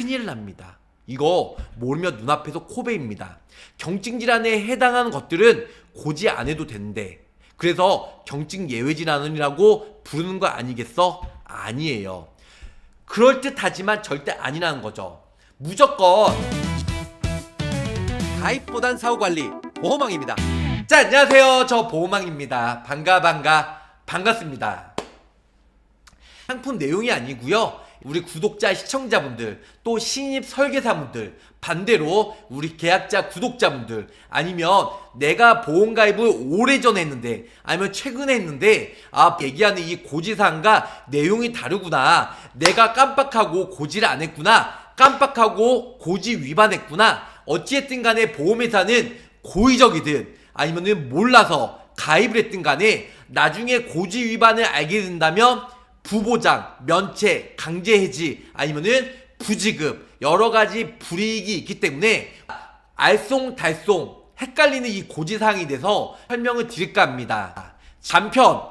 큰일 납니다. 이거 모르면 눈앞에서 코베입니다. 경증 질환에 해당하는 것들은 고지 안 해도 되는데, 그래서 경증 예외 질환이라고 부르는 거 아니겠어? 아니에요. 그럴듯하지만 절대 아니라는 거죠. 무조건 가입보단 사후관리 보호망입니다. 자, 안녕하세요. 저 보호망입니다. 반갑습니다. 상품 내용이 아니고요, 우리 구독자 시청자분들, 또 신입 설계사분들, 반대로 우리 계약자 구독자분들, 아니면 내가 보험가입을 오래전에 했는데 아니면 최근에 했는데 얘기하는 이 고지사항과 내용이 다르구나, 내가 깜빡하고 고지를 안 했구나, 깜빡하고 고지 위반했구나, 어찌했든 간에 보험회사는 고의적이든 아니면은 몰라서 가입을 했든 간에 나중에 고지 위반을 알게 된다면 부보장, 면책, 강제해지, 아니면은 부지급, 여러가지 불이익이 있기 때문에 알쏭달쏭 헷갈리는 이 고지사항에 대해서 설명을 드릴까 합니다. 간편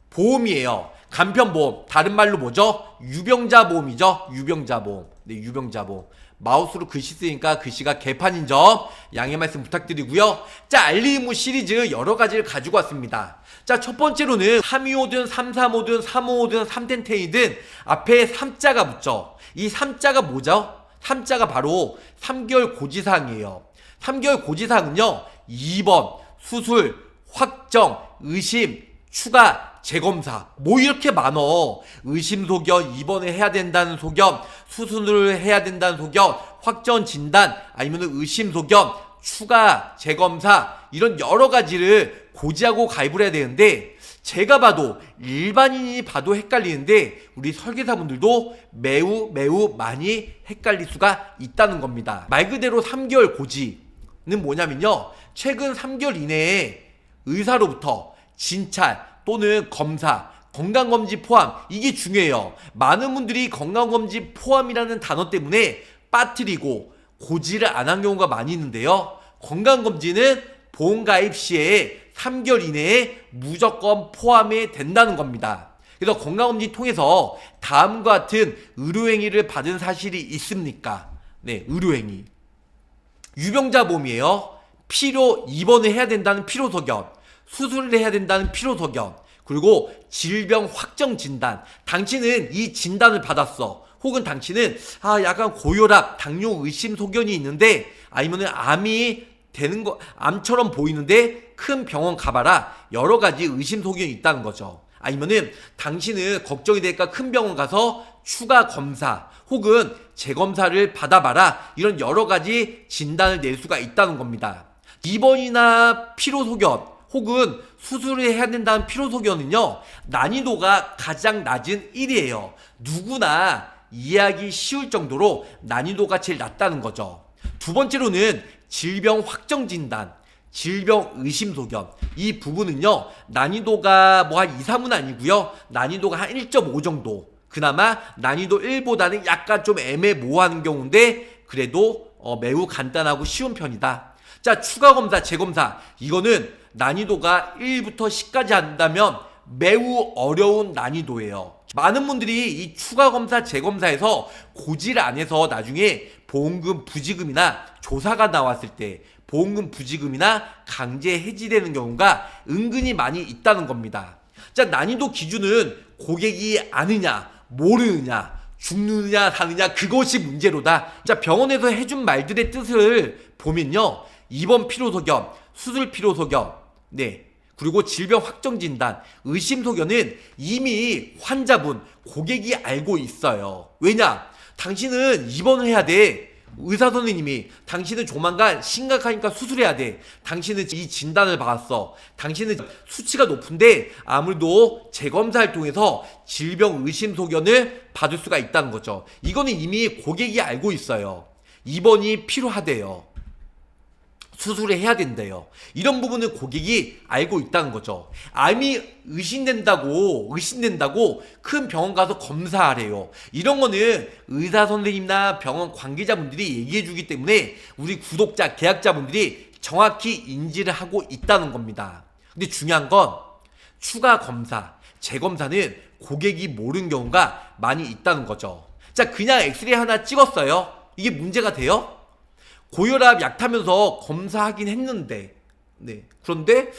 보험이에요. 간편보험, 다른 말로 뭐죠? 유병자보험이죠. 유병자보험. 네, 유병자보험. 마우스로 글씨 쓰니까 글씨가 개판인 점 양해 말씀 부탁드리고요. 자, 알리무 시리즈 여러가지를 가지고 왔습니다. 자, 첫 번째로는 325든 335든 355든 3텐테이든 앞에 3자가 붙죠. 이 3자가 뭐죠? 3자가 바로 3개월 고지사항이에요. 3개월 고지사항은요, 2번 수술, 확정, 의심, 추가, 재검사, 뭐 이렇게 많어. 의심 소견, 입원을 해야 된다는 소견, 수술을 해야 된다는 소견, 확정 진단, 아니면 의심 소견, 추가, 재검사, 이런 여러 가지를 고지하고 가입을 해야 되는데, 제가 봐도 일반인이 봐도 헷갈리는데 우리 설계사분들도 매우 많이 헷갈릴 수가 있다는 겁니다. 말 그대로 3개월 고지는 뭐냐면요, 최근 3개월 이내에 의사로부터 진찰 또는 검사, 건강검진 포함, 이게 중요해요. 많은 분들이 건강검진 포함이라는 단어 때문에 빠뜨리고 고지를 안 한 경우가 많이 있는데요, 건강검진은 보험가입 시에 3개월 이내에 무조건 포함이 된다는 겁니다. 그래서 건강검진 통해서 다음과 같은 의료행위를 받은 사실이 있습니까? 네, 의료행위. 유병자보험이에요. 필요 입원을 해야 된다는 필요소견, 수술을 해야 된다는 필요소견, 그리고 질병 확정 진단. 당신은 이 진단을 받았어. 혹은 당신은 약간 고혈압, 당뇨 의심 소견이 있는데, 아니면은 암이 되는 거, 암처럼 보이는데 큰 병원 가봐라. 여러 가지 의심 소견이 있다는 거죠. 아니면은 당신은 걱정이 되니까 큰 병원 가서 추가 검사 혹은 재검사를 받아봐라. 이런 여러 가지 진단을 낼 수가 있다는 겁니다. 입원이나 필요소견 혹은 수술을 해야 된다는 필요소견은요, 난이도가 가장 낮은 1이에요. 누구나 이해하기 쉬울 정도로 난이도가 제일 낮다는 거죠. 두 번째로는 질병 확정 진단, 질병 의심 소견. 이 부분은요, 난이도가 뭐 한 2, 3은 아니고요, 난이도가 한 1.5 정도. 그나마 난이도 1보다는 약간 좀 애매모호한 경우인데 그래도 매우 간단하고 쉬운 편이다. 자, 추가 검사, 재검사. 이거는 난이도가 1부터 10까지 한다면 매우 어려운 난이도예요. 많은 분들이 이 추가 검사, 재검사에서 고지를 안 해서 나중에 보험금 부지금이나 조사가 나왔을 때 보험금 부지금이나 강제 해지되는 경우가 은근히 많이 있다는 겁니다. 자, 난이도 기준은 고객이 아느냐, 모르느냐, 죽느냐, 사느냐, 그것이 문제로다. 자, 병원에서 해준 말들의 뜻을 보면요, 입원 필요소견, 수술 필요소견, 네, 그리고 질병 확정 진단, 의심 소견은 이미 환자분, 고객이 알고 있어요. 왜냐? 당신은 입원을 해야 돼. 의사 선생님이 당신은 조만간 심각하니까 수술해야 돼. 당신은 이 진단을 받았어. 당신은 수치가 높은데 아무래도 재검사를 통해서 질병 의심 소견을 받을 수가 있다는 거죠. 이거는 이미 고객이 알고 있어요. 입원이 필요하대요. 수술을 해야 된대요. 이런 부분은 고객이 알고 있다는 거죠. 암이 의심된다고 큰 병원 가서 검사하래요. 이런 거는 의사 선생님이나 병원 관계자분들이 얘기해 주기 때문에 우리 구독자, 계약자분들이 정확히 인지를 하고 있다는 겁니다. 근데 중요한 건 추가 검사, 재검사는 고객이 모르는 경우가 많이 있다는 거죠. 자, 그냥 엑스레이 하나 찍었어요. 이게 문제가 돼요? 고혈압 약 타면서 검사하긴 했는데, 네. 그런데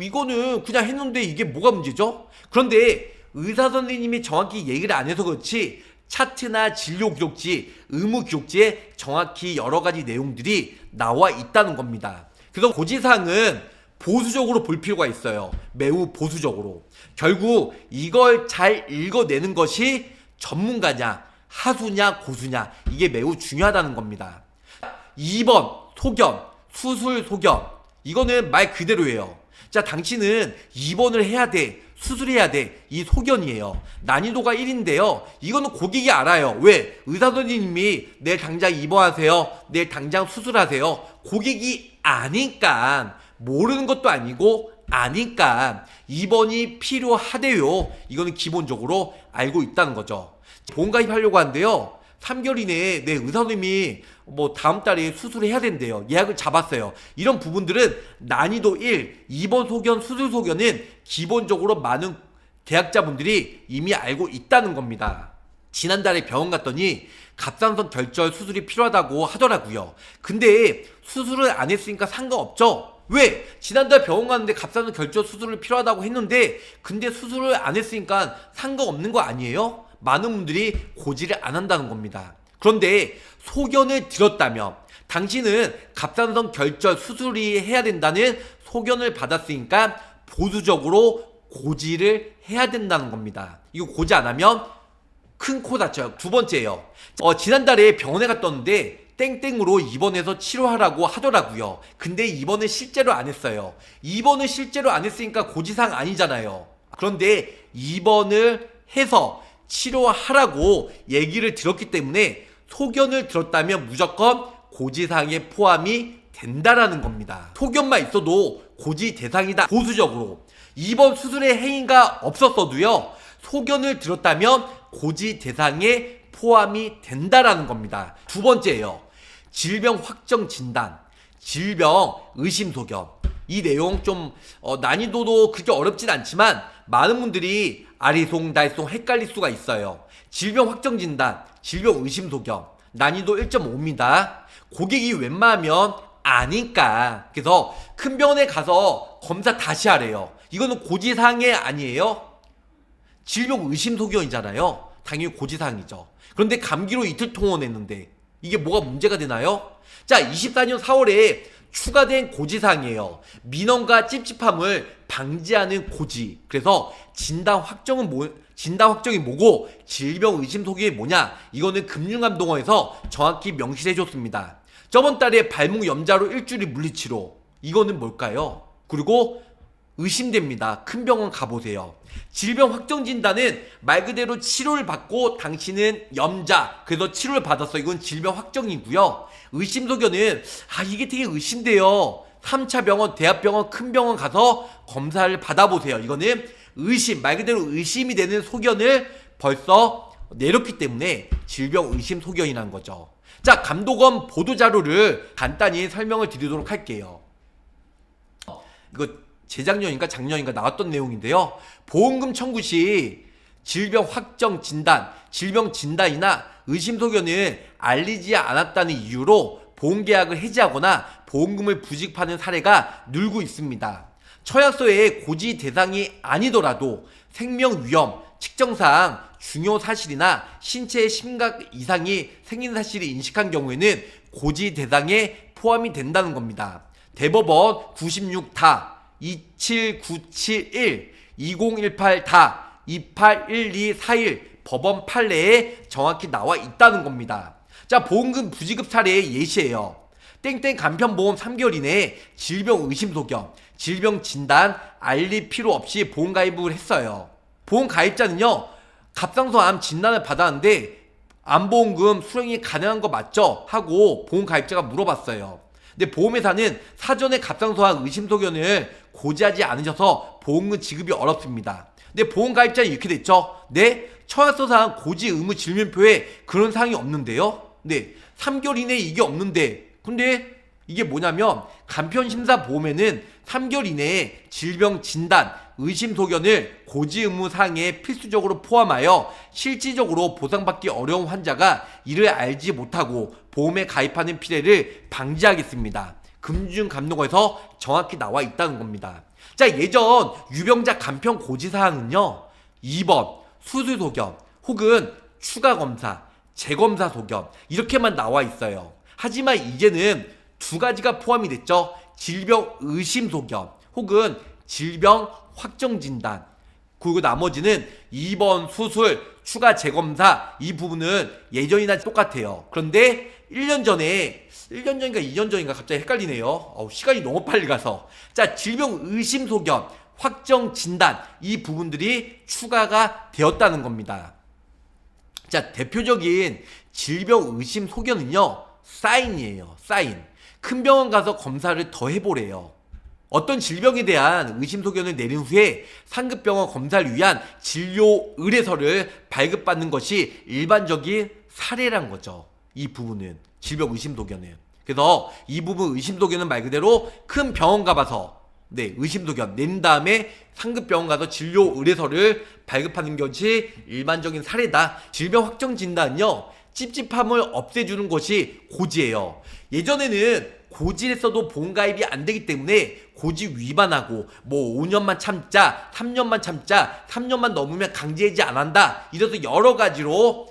이거는 그냥 했는데 이게 뭐가 문제죠? 그런데 의사 선생님이 정확히 얘기를 안 해서 그렇지 차트나 진료 기록지, 의무 기록지에 정확히 여러 가지 내용들이 나와 있다는 겁니다. 그래서 고지사항은 보수적으로 볼 필요가 있어요. 매우 보수적으로. 결국 이걸 잘 읽어내는 것이 전문가냐, 하수냐, 고수냐, 이게 매우 중요하다는 겁니다. 2번 소견, 수술 소견. 이거는 말 그대로예요. 자, 당신은 입원을 해야 돼, 수술해야 돼, 이 소견이에요. 난이도가 1인데요 이거는 고객이 알아요. 왜? 의사 선생님이 내일 당장 입원하세요, 내일 당장 수술하세요. 고객이 아니까, 모르는 것도 아니고 아니까 입원이 필요하대요. 이거는 기본적으로 알고 있다는 거죠. 보험 가입하려고 하는데요 3개월 이내에 내 의사 선생님이 뭐 다음 달에 수술을 해야 된대요. 예약을 잡았어요. 이런 부분들은 난이도 1, 입원 소견, 수술 소견은 기본적으로 많은 계약자분들이 이미 알고 있다는 겁니다. 지난달에 병원 갔더니 갑상선 결절 수술이 필요하다고 하더라고요. 근데 수술을 안 했으니까 상관없죠? 왜? 지난달 병원 갔는데 갑상선 결절 수술을 필요하다고 했는데 근데 수술을 안 했으니까 상관없는 거 아니에요? 많은 분들이 고지를 안 한다는 겁니다. 그런데 소견을 들었다면 당신은 갑상선 결절 수술이 해야 된다는 소견을 받았으니까 보수적으로 고지를 해야 된다는 겁니다. 이거 고지 안 하면 큰 코 다쳐요. 두 번째예요. 지난달에 병원에 갔다 왔는데 땡땡으로 입원해서 치료하라고 하더라고요. 근데 입원을 실제로 안 했어요. 입원을 실제로 안 했으니까 고지사항 아니잖아요. 그런데 입원을 해서 치료하라고 얘기를 들었기 때문에 소견을 들었다면 무조건 고지사항에 포함이 된다라는 겁니다. 소견만 있어도 고지 대상이다. 보수적으로 입원 수술의 행위가 없었어도요 소견을 들었다면 고지 대상에 포함이 된다라는 겁니다. 두 번째예요. 질병 확정 진단, 질병 의심 소견. 이 내용 좀 난이도도 그렇게 어렵진 않지만 많은 분들이 아리송달송 헷갈릴 수가 있어요. 질병 확정 진단, 질병 의심 소견. 난이도 1.5입니다. 고객이 웬만하면 아니까. 그래서 큰 병원에 가서 검사 다시 하래요. 이거는 고지사항이 아니에요. 질병 의심 소견이잖아요. 당연히 고지사항이죠. 그런데 감기로 이틀 통원했는데 이게 뭐가 문제가 되나요? 자, 24년 4월에 추가된 고지사항이에요. 민원과 찝찝함을 방지하는 고지. 그래서 진단 확정이 뭐고 질병 의심 소견이 뭐냐? 이거는 금융감독원에서 정확히 명시해 줬습니다. 저번 달에 발목 염좌로 일주일 물리치료. 이거는 뭘까요? 그리고 의심됩니다. 큰 병원 가보세요. 질병 확정 진단은 말 그대로 치료를 받고 당신은 염좌, 그래서 치료를 받았어. 이건 질병 확정이고요. 의심 소견은 이게 되게 의심돼요. 3차 병원, 대학병원, 큰 병원 가서 검사를 받아보세요. 이거는 의심, 말 그대로 의심이 되는 소견을 벌써 내렸기 때문에 질병 의심 소견이라는 거죠. 자, 감독원 보도자료를 간단히 설명을 드리도록 할게요. 이거 재작년인가 작년인가 나왔던 내용인데요. 보험금 청구 시 질병 확정 진단, 질병 진단이나 의심 소견을 알리지 않았다는 이유로 보험계약을 해지하거나 보험금을 부직하는 사례가 늘고 있습니다. 처약서의 고지 대상이 아니더라도 생명 위험, 측정사항, 중요 사실이나 신체의 심각 이상이 생긴 사실을 인식한 경우에는 고지 대상에 포함이 된다는 겁니다. 대법원 96-27971, 2018-281241 법원 판례에 정확히 나와 있다는 겁니다. 자, 보험금 부지급 사례의 예시예요. 땡땡 간편보험 3개월 이내에 질병 의심 소견, 질병 진단 알릴 필요 없이 보험 가입을 했어요. 보험 가입자는요 갑상선암 진단을 받았는데 암보험금 수령이 가능한 거 맞죠? 하고 보험 가입자가 물어봤어요. 근데 보험회사는 사전에 갑상선암 의심 소견을 고지하지 않으셔서 보험금 지급이 어렵습니다. 근데 보험 가입자는 이렇게 됐죠. 네, 처약서상 고지 의무 질문표에 그런 사항이 없는데요. 네, 3개월 이내에 이게 없는데 근데 이게 뭐냐면 간편심사 보험에는 3개월 이내에 질병 진단, 의심소견을 고지 의무 사항에 필수적으로 포함하여 실질적으로 보상받기 어려운 환자가 이를 알지 못하고 보험에 가입하는 피해를 방지하겠습니다. 금융감독원에서 정확히 나와 있다는 겁니다. 자, 예전 유병자 간편 고지사항은요, 2번 수술소견 혹은 추가검사, 재검사 소견 이렇게만 나와 있어요. 하지만 이제는 두 가지가 포함이 됐죠. 질병 의심 소견 혹은 질병 확정 진단, 그리고 나머지는 2번 수술, 추가 재검사, 이 부분은 예전이나 똑같아요. 그런데 1년 전인가 2년 전인가 갑자기 헷갈리네요. 시간이 너무 빨리 가서. 자, 질병 의심 소견, 확정 진단, 이 부분들이 추가가 되었다는 겁니다. 자, 대표적인 질병 의심 소견은요, 사인이에요. 사인. 큰 병원 가서 검사를 더 해보래요. 어떤 질병에 대한 의심 소견을 내린 후에 상급병원 검사를 위한 진료 의뢰서를 발급받는 것이 일반적인 사례란 거죠. 이 부분은 질병 의심 소견은. 그래서 이 부분 의심 소견은 말 그대로 큰 병원 가봐서 의심 소견 낸 다음에 상급병원 가서 진료 의뢰서를 발급하는 것이 일반적인 사례다. 질병 확정 진단은요, 찝찝함을 없애주는 것이 고지예요. 예전에는 고지를 써도 보험가입이 안 되기 때문에 고지 위반하고 5년만 참자, 3년만 참자, 3년만 넘으면 강제해지 안 한다, 이래서 여러 가지로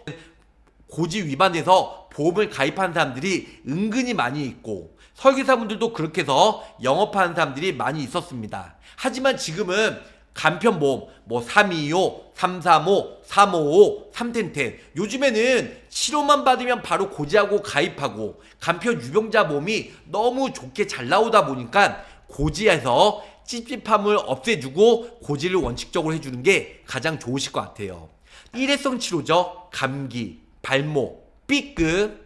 고지 위반해서 보험을 가입하는 사람들이 은근히 많이 있고, 설계사분들도 그렇게 해서 영업하는 사람들이 많이 있었습니다. 하지만 지금은 간편보험 325, 335, 355, 310 요즘에는 치료만 받으면 바로 고지하고 가입하고, 간편 유병자 보험이 너무 좋게 잘 나오다 보니까 고지에서 찝찝함을 없애주고 고지를 원칙적으로 해주는 게 가장 좋으실 것 같아요. 일회성 치료죠. 감기, 발목, 삐끗.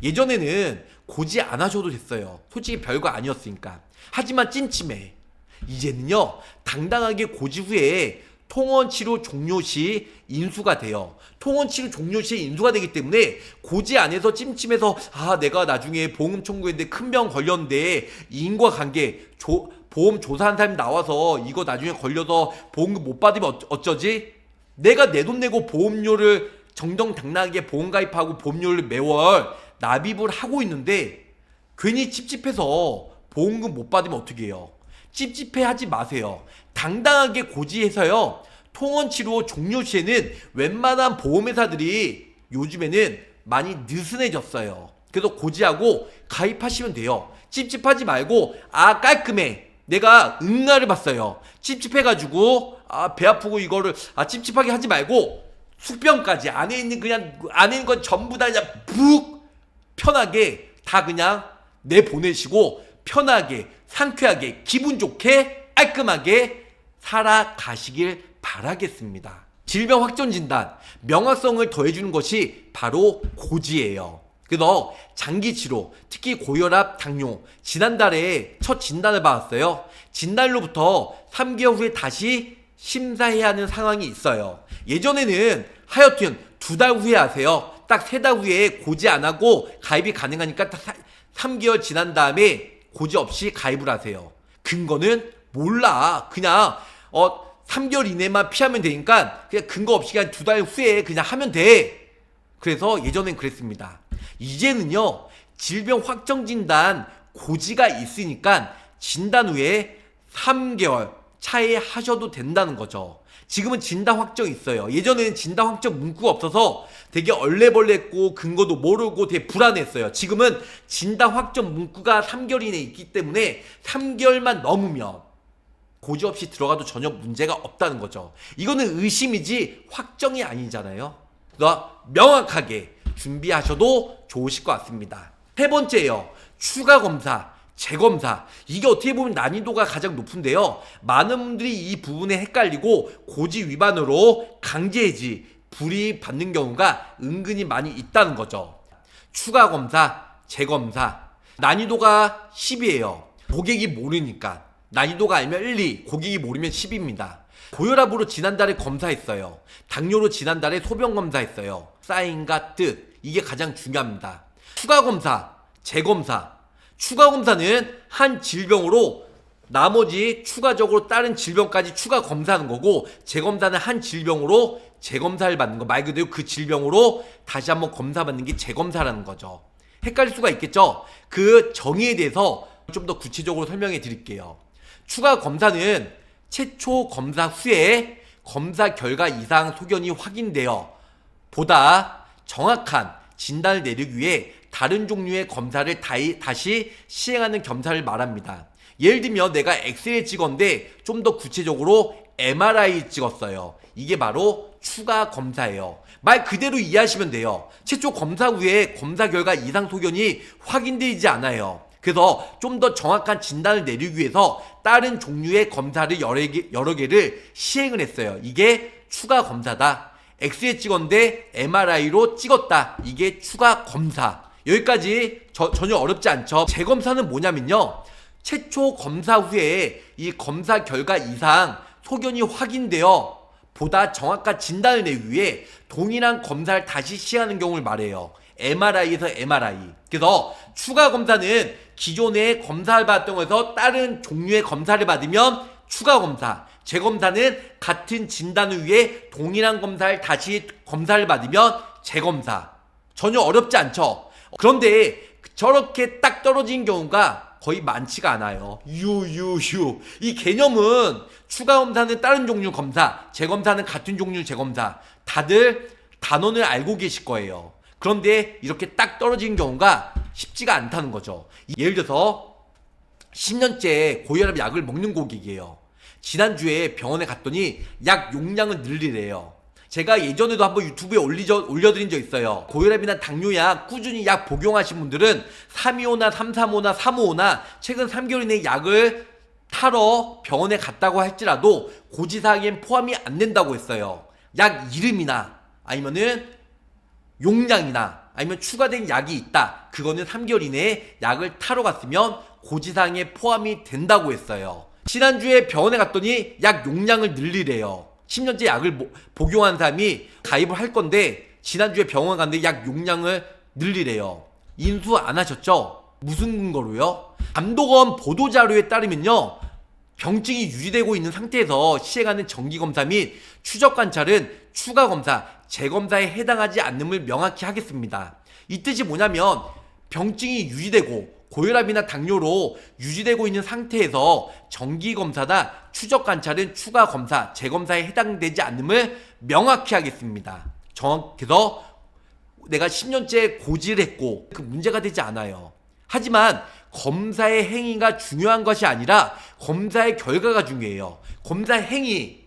예전에는 고지 안 하셔도 됐어요. 솔직히 별거 아니었으니까. 하지만 찜찜해. 이제는요, 당당하게 고지 후에 통원치료 종료 시 인수가 돼요. 통원치료 종료 시 인수가 되기 때문에 고지 안에서 찜찜해서 내가 나중에 보험 청구했는데 큰 병 걸렸는데 인과관계 보험 조사한 사람이 나와서 이거 나중에 걸려서 보험금 못 받으면 어쩌지? 내가 내 돈 내고 보험료를 정정당당하게 보험 가입하고 보험료를 매월 납입을 하고 있는데 괜히 찝찝해서 보험금 못 받으면 어떻게 해요? 찝찝해하지 마세요. 당당하게 고지해서요, 통원치료 종료 시에는 웬만한 보험회사들이 요즘에는 많이 느슨해졌어요. 그래서 고지하고 가입하시면 돼요. 찝찝하지 말고 깔끔해. 내가 응가를 봤어요. 찝찝해가지고 배 아프고 이거를 찝찝하게 하지 말고 숙병까지 안에 있는 건 전부 다 그냥 푹 편하게 다 그냥 내보내시고 편하게 상쾌하게 기분 좋게 깔끔하게 살아가시길 바라겠습니다. 질병 확정 진단, 명확성을 더해주는 것이 바로 고지예요. 그래서 장기 치료, 특히 고혈압, 당뇨, 지난달에 첫 진단을 받았어요. 진단로부터 3개월 후에 다시 심사해야 하는 상황이 있어요. 예전에는 하여튼 2달 후에 하세요. 딱 3달 후에 고지 안 하고 가입이 가능하니까 딱 3개월 지난 다음에 고지 없이 가입을 하세요. 근거는 몰라. 그냥 3개월 이내만 피하면 되니까 그냥 근거 없이 그냥 2달 후에 그냥 하면 돼. 그래서 예전엔 그랬습니다. 이제는요, 질병 확정 진단 고지가 있으니까 진단 후에 3개월 차에 하셔도 된다는 거죠. 지금은 진단 확정 있어요. 예전에는 진단 확정 문구가 없어서 되게 얼레벌레했고 근거도 모르고 되게 불안했어요. 지금은 진단 확정 문구가 3개월 이내에 있기 때문에 3개월만 넘으면 고지 없이 들어가도 전혀 문제가 없다는 거죠. 이거는 의심이지 확정이 아니잖아요. 그래서 명확하게 준비하셔도 좋으실 것 같습니다. 세 번째예요. 추가 검사, 재검사. 이게 어떻게 보면 난이도가 가장 높은데요. 많은 분들이 이 부분에 헷갈리고 고지 위반으로 강제해지, 불이익 받는 경우가 은근히 많이 있다는 거죠. 추가 검사, 재검사. 난이도가 10이에요. 고객이 모르니까. 난이도가 알면 1, 2, 고객이 모르면 10입니다. 고혈압으로 지난달에 검사했어요. 당뇨로 지난달에 소변 검사했어요. 사인과 뜻, 이게 가장 중요합니다. 추가 검사, 재검사. 추가 검사는 한 질병으로 나머지 추가적으로 다른 질병까지 추가 검사하는 거고, 재검사는 한 질병으로 재검사를 받는 거, 말 그대로 그 질병으로 다시 한번 검사받는 게 재검사라는 거죠. 헷갈릴 수가 있겠죠? 그 정의에 대해서 좀 더 구체적으로 설명해 드릴게요. 추가 검사는 최초 검사 후에 검사 결과 이상 소견이 확인되어 보다 정확한 진단을 내리기 위해 다른 종류의 검사를 다시 시행하는 검사를 말합니다. 예를 들면 내가 엑스레이 찍었는데 좀 더 구체적으로 MRI 찍었어요. 이게 바로 추가 검사예요. 말 그대로 이해하시면 돼요. 최초 검사 후에 검사 결과 이상 소견이 확인되지 않아요. 그래서 좀 더 정확한 진단을 내리기 위해서 다른 종류의 검사를 여러 개를 시행을 했어요. 이게 추가 검사다. 엑스레이 찍었는데 MRI로 찍었다. 이게 추가 검사. 여기까지 전혀 어렵지 않죠. 재검사는 뭐냐면요, 최초 검사 후에 이 검사 결과 이상 소견이 확인되어 보다 정확한 진단을 내기 위해 동일한 검사를 다시 시행하는 경우를 말해요. MRI에서 MRI. 그래서 추가 검사는 기존의 검사를 받았던 것에서 다른 종류의 검사를 받으면 추가 검사, 재검사는 같은 진단을 위해 동일한 검사를 다시 검사를 받으면 재검사. 전혀 어렵지 않죠. 그런데 저렇게 딱 떨어진 경우가 거의 많지가 않아요. 이 개념은 추가 검사는 다른 종류 검사, 재검사는 같은 종류 재검사, 다들 단원을 알고 계실 거예요. 그런데 이렇게 딱 떨어진 경우가 쉽지가 않다는 거죠. 예를 들어서 10년째 고혈압 약을 먹는 고객이에요. 지난주에 병원에 갔더니 약 용량을 늘리래요. 제가 예전에도 한번 유튜브에 올려드린 적 있어요. 고혈압이나 당뇨약 꾸준히 약 복용하신 분들은 325나 335나 355나 최근 3개월 이내에 약을 타러 병원에 갔다고 할지라도 고지사항엔 포함이 안 된다고 했어요. 약 이름이나 아니면은 용량이나 아니면 추가된 약이 있다. 그거는 3개월 이내에 약을 타러 갔으면 고지사항에 포함이 된다고 했어요. 지난주에 병원에 갔더니 약 용량을 늘리래요. 10년째 약을 복용한 사람이 가입을 할 건데 지난주에 병원 갔는데 약 용량을 늘리래요. 인수 안 하셨죠? 무슨 근거로요? 감독원 보도자료에 따르면요, 병증이 유지되고 있는 상태에서 시행하는 정기검사 및 추적관찰은 추가검사, 재검사에 해당하지 않음을 명확히 하겠습니다. 이 뜻이 뭐냐면 병증이 유지되고 고혈압이나 당뇨로 유지되고 있는 상태에서 정기검사나 추적관찰은 추가검사, 재검사에 해당되지 않음을 명확히 하겠습니다. 그래서 내가 10년째 고지를 했고 그 문제가 되지 않아요. 하지만 검사의 행위가 중요한 것이 아니라 검사의 결과가 중요해요. 검사 행위,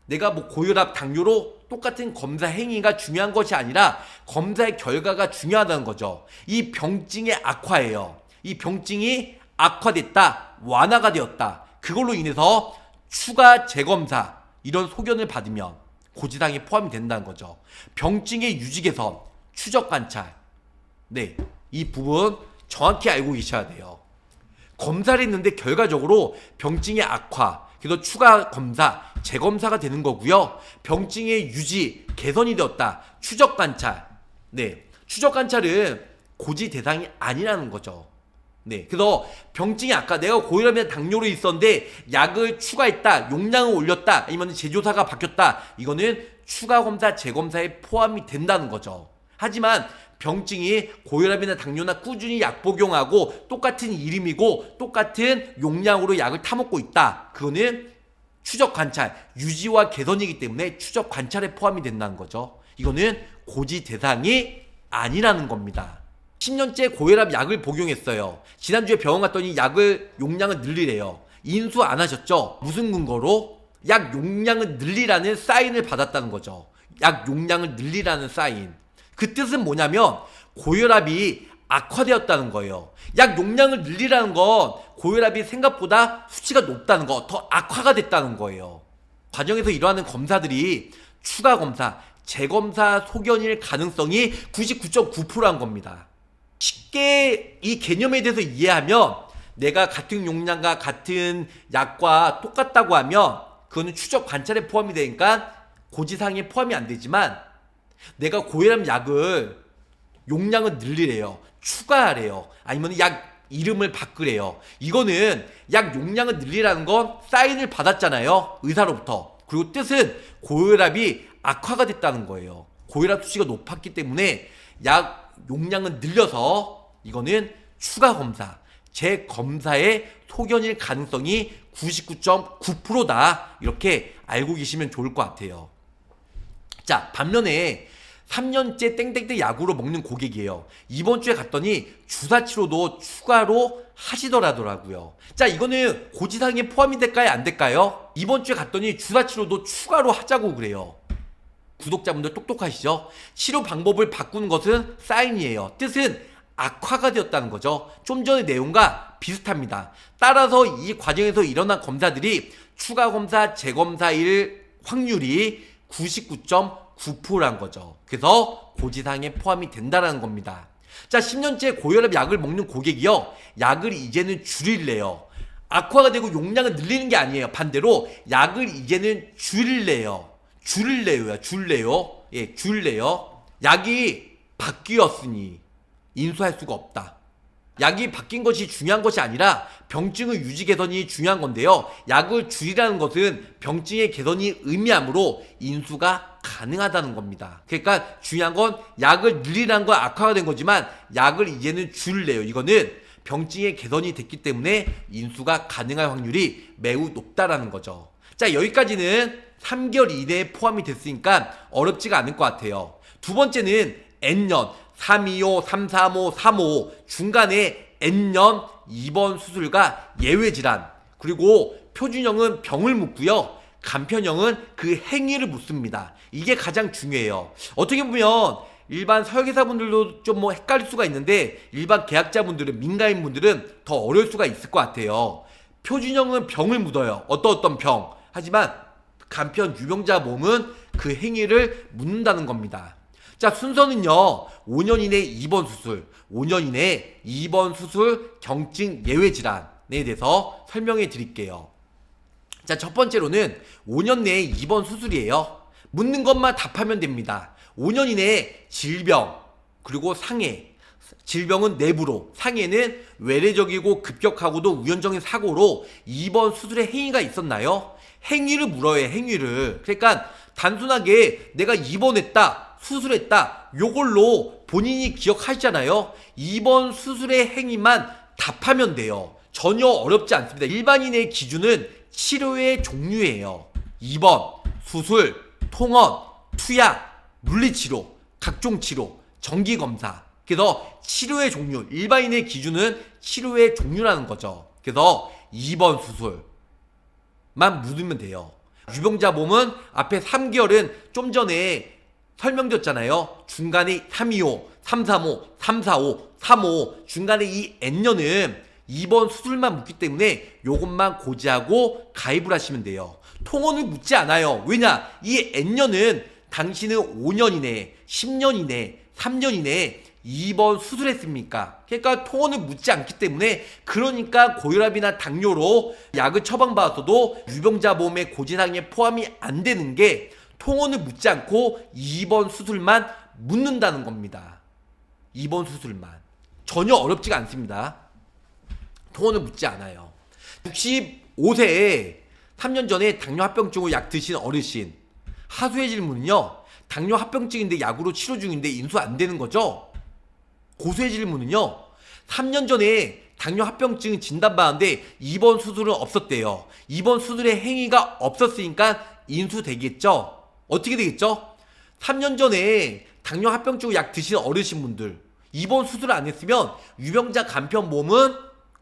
내가 뭐 고혈압, 당뇨로 똑같은 검사 행위가 중요한 것이 아니라 검사의 결과가 중요하다는 거죠. 이 병증의 악화예요. 이 병증이 악화됐다, 완화가 되었다. 그걸로 인해서 추가 재검사, 이런 소견을 받으면 고지사항에 포함이 된다는 거죠. 병증의 유지 개선, 추적 관찰. 네, 이 부분 정확히 알고 계셔야 돼요. 검사를 했는데 결과적으로 병증의 악화, 그래서 추가 검사, 재검사가 되는 거고요. 병증의 유지, 개선이 되었다. 추적 관찰. 네, 추적 관찰은 고지 대상이 아니라는 거죠. 네, 그래서 병증이 아까 내가 고혈압이나 당뇨로 있었는데 약을 추가했다, 용량을 올렸다, 아니면 제조사가 바뀌었다. 이거는 추가 검사, 재검사에 포함이 된다는 거죠. 하지만 병증이 고혈압이나 당뇨나 꾸준히 약 복용하고 똑같은 이름이고 똑같은 용량으로 약을 타먹고 있다. 그거는 추적 관찰, 유지와 개선이기 때문에 추적 관찰에 포함이 된다는 거죠. 이거는 고지 대상이 아니라는 겁니다. 10년째 고혈압 약을 복용했어요. 지난주에 병원 갔더니 용량을 늘리래요. 인수 안 하셨죠? 무슨 근거로? 약 용량을 늘리라는 사인을 받았다는 거죠. 약 용량을 늘리라는 사인. 그 뜻은 뭐냐면 고혈압이 악화되었다는 거예요. 약 용량을 늘리라는 건 고혈압이 생각보다 수치가 높다는 거, 더 악화가 됐다는 거예요. 과정에서 일어나는 검사들이 추가 검사, 재검사 소견일 가능성이 99.9%한 겁니다. 쉽게 이 개념에 대해서 이해하면 내가 같은 용량과 같은 약과 똑같다고 하면 그거는 추적 관찰에 포함이 되니까 고지사항에 포함이 안 되지만 내가 고혈압 약을 용량을 늘리래요. 추가하래요. 아니면 약 이름을 바꾸래요. 이거는 약 용량을 늘리라는 건 사인을 받았잖아요. 의사로부터. 그리고 뜻은 고혈압이 악화가 됐다는 거예요. 고혈압 수치가 높았기 때문에 약 용량을 늘려서 이거는 추가 검사, 재검사의 소견일 가능성이 99.9%다. 이렇게 알고 계시면 좋을 것 같아요. 자, 반면에 3년째 땡땡땡 약으로 먹는 고객이에요. 이번 주에 갔더니 주사 치료도 추가로 하시더라고요. 자, 이거는 고지사항에 포함이 될까요? 안 될까요? 이번 주에 갔더니 주사 치료도 추가로 하자고 그래요. 구독자분들 똑똑하시죠? 치료 방법을 바꾸는 것은 사인이에요. 뜻은 악화가 되었다는 거죠. 좀 전의 내용과 비슷합니다. 따라서 이 과정에서 일어난 검사들이 추가 검사, 재검사일 확률이 99.9%란 거죠. 그래서 고지사항에 포함이 된다는 겁니다. 자, 10년째 고혈압 약을 먹는 고객이요, 약을 이제는 줄일래요. 악화가 되고 용량을 늘리는 게 아니에요. 반대로 약을 이제는 줄일래요. 줄래요. 예, 줄래요. 약이 바뀌었으니 인수할 수가 없다. 약이 바뀐 것이 중요한 것이 아니라 병증의 유지 개선이 중요한 건데요. 약을 줄이라는 것은 병증의 개선이 의미하므로 인수가 가능하다는 겁니다. 그러니까 중요한 건 약을 늘리라는 건 악화가 된 거지만 약을 이제는 줄래요. 이거는 병증의 개선이 됐기 때문에 인수가 가능할 확률이 매우 높다라는 거죠. 자, 여기까지는 3개월 이내에 포함이 됐으니까 어렵지가 않을 것 같아요. 두 번째는 N년 325, 335, 35 중간에 N년 입원 수술과 예외질환, 그리고 표준형은 병을 묻고요, 간편형은 그 행위를 묻습니다. 이게 가장 중요해요. 어떻게 보면 일반 설계사분들도 좀 헷갈릴 수가 있는데 일반 계약자분들은, 민간인분들은 더 어려울 수가 있을 것 같아요. 표준형은 병을 묻어요. 어떤 병. 하지만 간편 유병자 몸은 그 행위를 묻는다는 겁니다. 자, 순서는요, 5년 이내 입원 수술, 5년 이내 입원 수술 경증 예외 질환에 대해서 설명해 드릴게요. 자, 첫 번째로는 5년 내에 입원 수술이에요. 묻는 것만 답하면 됩니다. 5년 이내에 질병, 그리고 상해. 질병은 내부로, 상해는 외래적이고 급격하고도 우연적인 사고로 입원 수술에 행위가 있었나요? 행위를 물어요, 행위를. 그러니까 단순하게 내가 입원했다, 수술했다, 요걸로 본인이 기억하시잖아요. 입원 수술의 행위만 답하면 돼요. 전혀 어렵지 않습니다. 일반인의 기준은 치료의 종류예요. 입원, 수술, 통원, 투약, 물리치료, 각종 치료, 정기검사. 그래서 치료의 종류, 일반인의 기준은 치료의 종류라는 거죠. 그래서 입원 수술만 묻으면 돼요. 유병자 몸은 앞에 3개월은 좀 전에 설명드렸잖아요. 중간에 325, 335, 345, 35 중간에 이 N년은 입원 수술만 묻기 때문에 요것만 고지하고 가입을 하시면 돼요. 통원을 묻지 않아요. 왜냐? 이 N년은 당신은 5년 이내에, 10년 이내에, 3년 이내에 입원 수술했습니까? 그러니까 통원을 묻지 않기 때문에, 그러니까 고혈압이나 당뇨로 약을 처방받았어도 유병자 보험의 고지사항에 포함이 안 되는 게 통원을 묻지 않고 입원 수술만 묻는다는 겁니다. 입원 수술만. 전혀 어렵지가 않습니다. 통원을 묻지 않아요. 65세에 3년 전에 당뇨 합병증으로 약 드신 어르신, 하수의 질문은요, 당뇨 합병증인데 약으로 치료 중인데 인수 안 되는 거죠? 고수의 질문은요, 3년 전에 당뇨 합병증 진단받았는데 입원 수술은 없었대요. 입원 수술의 행위가 없었으니까 인수되겠죠? 어떻게 되겠죠? 3년 전에 당뇨 합병증 약 드신 어르신분들 입원 수술 안 했으면 유병자 간편보험은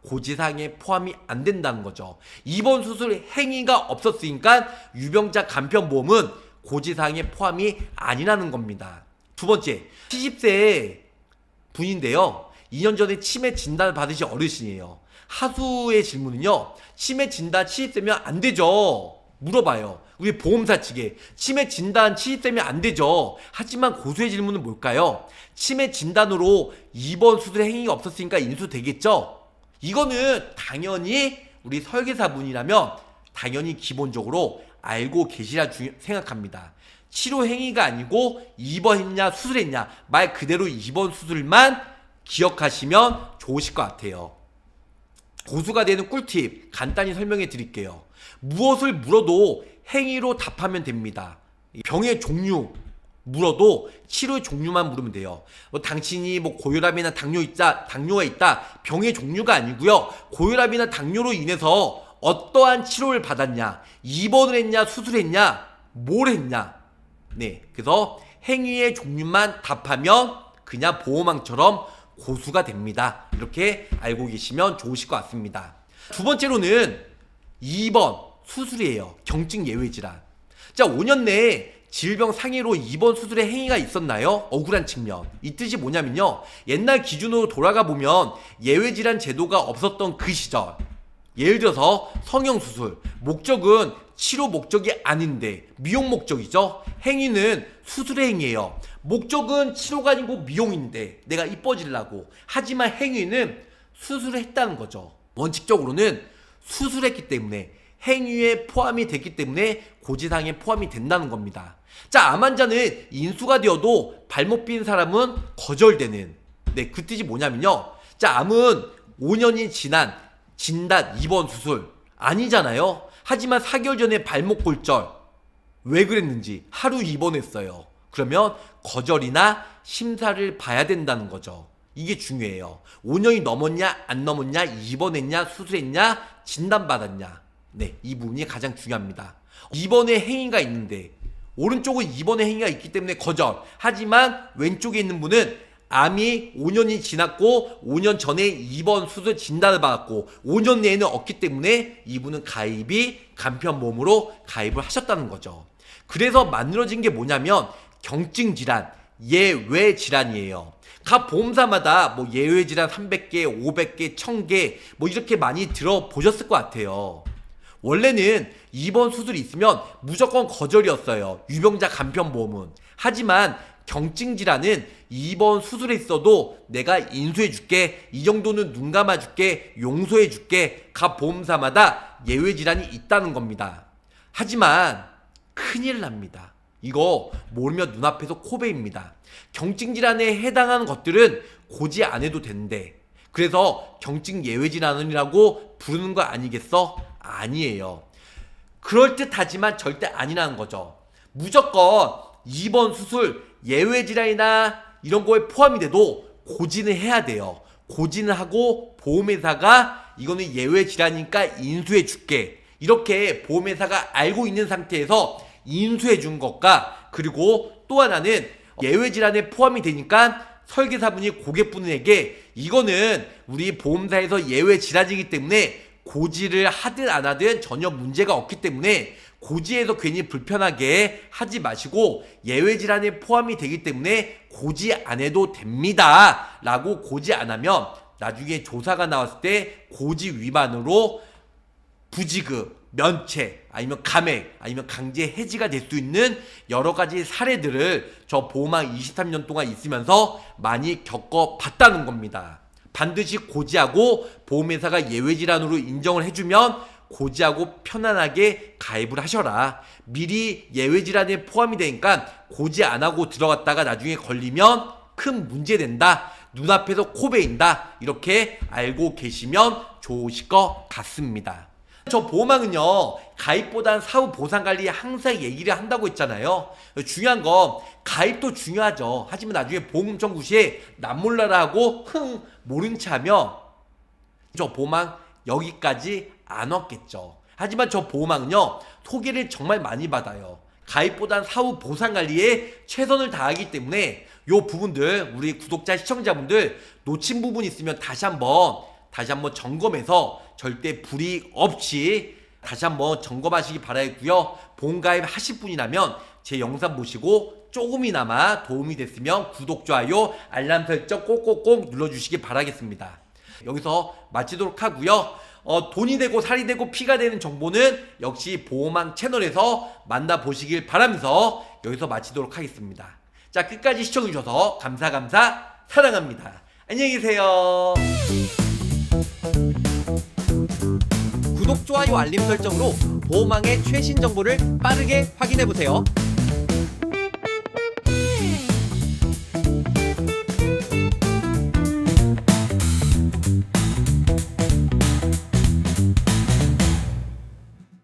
고지사항에 포함이 안 된다는 거죠. 입원 수술 행위가 없었으니까 유병자 간편보험은 고지사항에 포함이 아니라는 겁니다. 두 번째, 70세 분인데요, 2년 전에 치매 진단을 받으신 어르신이에요. 하수의 질문은요, 치매 진단 70세면 안 되죠. 물어봐요. 우리 보험사 측에 치매 진단 70세면 안 되죠. 하지만 고수의 질문은 뭘까요? 치매 진단으로 입원 수술의 행위가 없었으니까 인수되겠죠? 이거는 당연히 우리 설계사분이라면 당연히 기본적으로 알고 계시라 생각합니다. 치료 행위가 아니고 입원했냐 수술했냐 말 그대로 입원 수술만 기억하시면 좋으실 것 같아요. 고수가 되는 꿀팁 간단히 설명해 드릴게요. 무엇을 물어도 행위로 답하면 됩니다. 병의 종류 물어도 치료의 종류만 물으면 돼요. 당신이 고혈압이나 당뇨가 있다. 병의 종류가 아니고요. 고혈압이나 당뇨로 인해서 어떠한 치료를 받았냐, 입원을 했냐, 수술했냐, 뭘 했냐. 네, 그래서 행위의 종류만 답하면 그냥 보호망처럼 고수가 됩니다. 이렇게 알고 계시면 좋으실 것 같습니다. 두 번째로는 2번 수술이에요. 경증 예외 질환. 자, 5년 내에 질병 상해로 입원 수술의 행위가 있었나요? 억울한 측면. 이 뜻이 뭐냐면요, 옛날 기준으로 돌아가 보면 예외 질환 제도가 없었던 그 시절, 예를 들어서 성형수술 목적은 치료 목적이 아닌데 미용 목적이죠. 행위는 수술의 행위예요. 목적은 치료가 아니고 미용인데 내가 이뻐지려고. 하지만 행위는 수술을 했다는 거죠. 원칙적으로는 수술했기 때문에, 행위에 포함이 됐기 때문에 고지사항에 포함이 된다는 겁니다. 자, 암 환자는 인수가 되어도 발목 빈 사람은 거절되는, 네, 그 뜻이 뭐냐면요, 자, 암은 5년이 지난 진단 입원 수술 아니잖아요. 하지만 4개월 전에 발목 골절, 왜 그랬는지 하루 입원했어요. 그러면 거절이나 심사를 봐야 된다는 거죠. 이게 중요해요. 5년이 넘었냐 안 넘었냐, 입원했냐 수술했냐 진단받았냐, 네, 이 부분이 가장 중요합니다. 입원의 행위가 있는데 오른쪽은 입원의 행위가 있기 때문에 거절, 하지만 왼쪽에 있는 분은 암이 5년이 지났고 5년 전에 입원 수술 진단을 받았고 5년 내에는 없기 때문에 이분은 가입이 간편보험으로 가입을 하셨다는 거죠. 그래서 만들어진 게 뭐냐면 경증 질환, 예외 질환이에요. 각 보험사마다 예외 질환 300개, 500개, 1000개 이렇게 많이 들어보셨을 것 같아요. 원래는 입원 수술이 있으면 무조건 거절이었어요, 유병자 간편보험은. 하지만 경증 질환은 입원 수술에 있어도 내가 인수해줄게, 이 정도는 눈 감아줄게, 용서해줄게, 각 보험사마다 예외 질환이 있다는 겁니다. 하지만 큰일 납니다. 이거 모르면 눈앞에서 코베입니다. 경증 질환에 해당하는 것들은 고지 안 해도 된대. 그래서 경증 예외 질환이라고 부르는 거 아니겠어? 아니에요. 그럴듯하지만 절대 아니라는 거죠. 무조건 입원 수술, 예외 질환이나 이런 거에 포함이 돼도 고지는 해야 돼요. 고지는 하고 보험회사가 이거는 예외 질환이니까 인수해 줄게, 이렇게 보험회사가 알고 있는 상태에서 인수해 준 것과, 그리고 또 하나는 예외 질환에 포함이 되니까 설계사분이 고객분에게 이거는 우리 보험사에서 예외 질환이기 때문에 고지를 하든 안 하든 전혀 문제가 없기 때문에 고지해서 괜히 불편하게 하지 마시고 예외 질환에 포함이 되기 때문에 고지 안 해도 됩니다 라고 고지 안 하면 나중에 조사가 나왔을 때 고지 위반으로 부지급, 면책, 아니면 감액, 아니면 강제 해지가 될 수 있는 여러 가지 사례들을 저 보험왕 23년 동안 있으면서 많이 겪어봤다는 겁니다. 반드시 고지하고 보험회사가 예외 질환으로 인정을 해주면 고지하고 편안하게 가입을 하셔라. 미리 예외 질환에 포함이 되니까 고지 안 하고 들어갔다가 나중에 걸리면 큰 문제 된다, 눈앞에서 코베인다, 이렇게 알고 계시면 좋으실 것 같습니다. 저 보험왕은요, 가입보단 사후 보상관리에 항상 얘기를 한다고 했잖아요. 중요한 건 가입도 중요하죠. 하지만 나중에 보험 청구 시에 남몰라라 하고 모른 체 하면 저 보험왕 여기까지 안 왔겠죠. 하지만 저 보험왕은요, 소개를 정말 많이 받아요. 가입보단 사후 보상관리에 최선을 다하기 때문에 요 부분들 우리 구독자 시청자분들 놓친 부분 있으면 다시 한번 점검해서 절대 불이익 없이 다시 한번 점검하시기 바라겠고요. 보험가입 하실 분이라면 제 영상 보시고 조금이나마 도움이 됐으면 구독, 좋아요, 알람 설정 꼭꼭꼭 눌러주시기 바라겠습니다. 여기서 마치도록 하고요. 돈이 되고 살이 되고 피가 되는 정보는 역시 보험왕 채널에서 만나보시길 바라면서 여기서 마치도록 하겠습니다. 자, 끝까지 시청해주셔서 감사 사랑합니다. 안녕히 계세요. 구독, 좋아요, 알림 설정으로 보험왕의 최신 정보를 빠르게 확인해보세요.